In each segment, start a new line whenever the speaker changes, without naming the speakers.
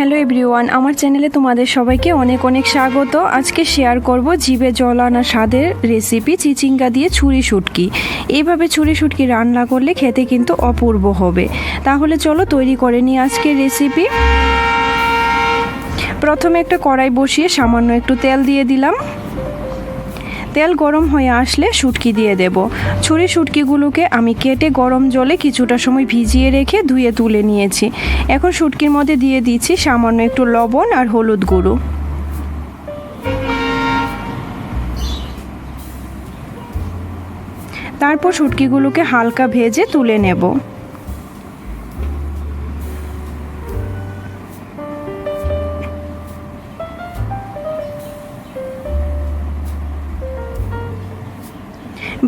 Hello everyone, আমার চ্যানেলে তোমাদের সবাইকে অনেক অনেক স্বাগত। আজকে শেয়ার করব জিভে জল আনা স্বাদের রেসিপি চিচিঙ্গা দিয়ে ছুরি শুটকি। এইভাবে ছুরি শুটকি রান্না করলে খেতে কিন্তু অপূর্ব হবে। তাহলে চলো তৈরি করে নিই আজকের রেসিপি। প্রথমে একটা কড়াই বসিয়ে সামান্য একটু তেল দিয়ে দিলাম। তেল গরম হয়ে আসলে শুটকি দিয়ে দেব। ছুরি শুটকিগুলোকে আমি কেটে গরম জলে কিছুটা সময় ভিজিয়ে রেখে ধুয়ে তুলে নিয়েছি। এখন শুটকির মধ্যে দিয়ে দিচ্ছি সামান্য একটু লবণ আর হলুদ গুঁড়ো। তারপর শুটকিগুলোকে হালকা ভেজে তুলে নেব।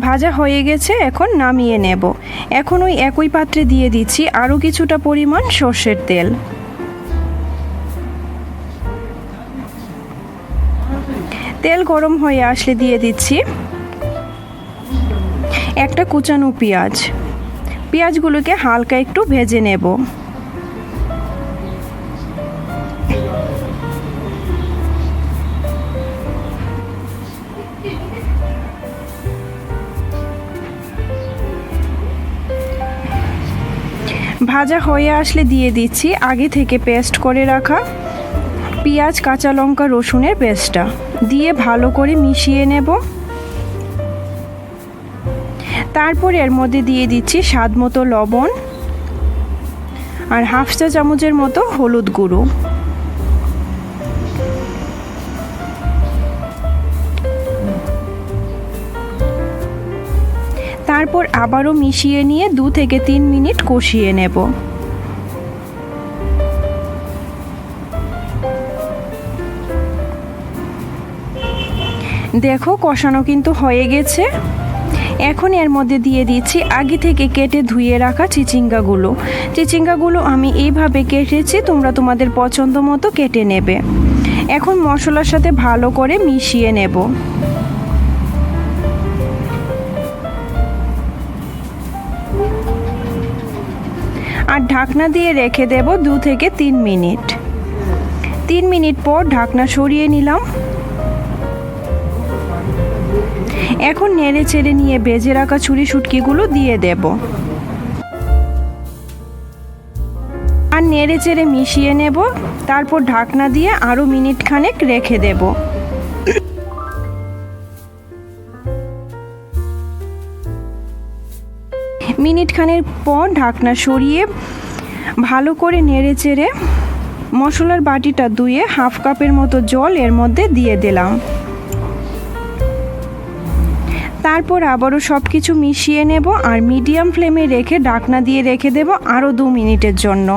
ভাজা হয়ে গেছে, এখন নামিয়ে নেব। এখন ওই একই পাত্রে দিয়ে দিচ্ছি আরও কিছুটা পরিমাণ সর্ষের তেল। তেল গরম হয়ে আসলে দিয়ে দিচ্ছি একটা কুচানো পেঁয়াজ। পেঁয়াজগুলোকে হালকা একটু ভেজে নেব। ভাজা হয়ে আসলে দিয়ে দিচ্ছি আগে থেকে পেস্ট করে রাখা পেঁয়াজ, কাঁচা লঙ্কা, রসুনের পেস্টটা দিয়ে ভালো করে মিশিয়ে নেব। তারপর এর মধ্যে দিয়ে দিচ্ছি স্বাদ মতো লবণ আর হাফ চা চামচের মতো হলুদ গুঁড়ো। তারপর আবারও মিশিয়ে নিয়ে 2 থেকে 3 মিনিট কষিয়ে নেব। দেখো কষানো কিন্তু হয়ে গেছে। এখন এর মধ্যে দিয়ে দিচ্ছি আগে থেকে কেটে ধুয়ে রাখা চিচিঙ্গাগুলো আমি এইভাবে কেটেছি, তোমরা তোমাদের পছন্দ মতো কেটে নেবে। এখন মশলার সাথে ভালো করে মিশিয়ে নেব। আর ঢাকনা দিয়ে রেখে দেব 2 থেকে 3 মিনিট। 3 মিনিট পর ঢাকনা সরিয়ে নিলাম। এখন নেড়ে চেড়ে নিয়ে ভেজে রাখা ছুরি শুটকিগুলো দিয়ে দেব আর নেড়ে চেড়ে মিশিয়ে নেব। তারপর ঢাকনা দিয়ে আরও মিনিট খানেক রেখে দেব। মিনিট খানেক পর ঢাকনা সরিয়ে ভালো করে নেড়ে চেড়ে মশলার বাটিটা ধুয়ে হাফ কাপের মতো জল এর মধ্যে দিয়ে দিলাম। তারপর আবারও সব কিছু মিশিয়ে নেব আর মিডিয়াম ফ্লেমে রেখে ঢাকনা দিয়ে রেখে দেব আরও 2 মিনিটের জন্য।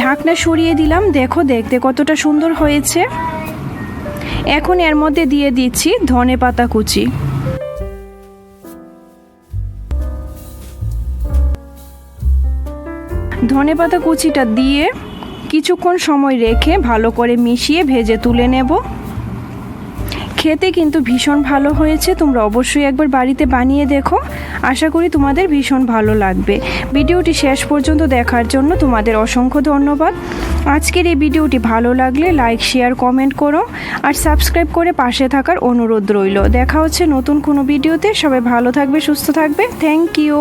ঢাকনা সরিয়ে দিলাম, দেখো দেখতে কতটা সুন্দর হয়েছে। এখন এর মধ্যে দিয়ে দিচ্ছি ধনেপাতা কুচি। ধনেপাতা কুচিটা দিয়ে কিছুক্ষণ সময় রেখে ভালো করে মিশিয়ে ভেজে তুলে নেব। খেতে কিন্তু ভীষণ ভালো হয়েছে, তোমরা অবশ্যই একবার বাড়িতে বানিয়ে দেখো। আশা করি তোমাদের ভীষণ ভালো লাগবে। ভিডিওটি শেষ পর্যন্ত দেখার জন্য তোমাদের অসংখ্য ধন্যবাদ। আজকের এই ভিডিওটি ভালো লাগলে লাইক, শেয়ার, কমেন্ট করো আর সাবস্ক্রাইব করে পাশে থাকার অনুরোধ রইল। দেখা হচ্ছে নতুন কোনো ভিডিওতে। সবাই ভালো থাকবে, সুস্থ থাকবে। Thank you.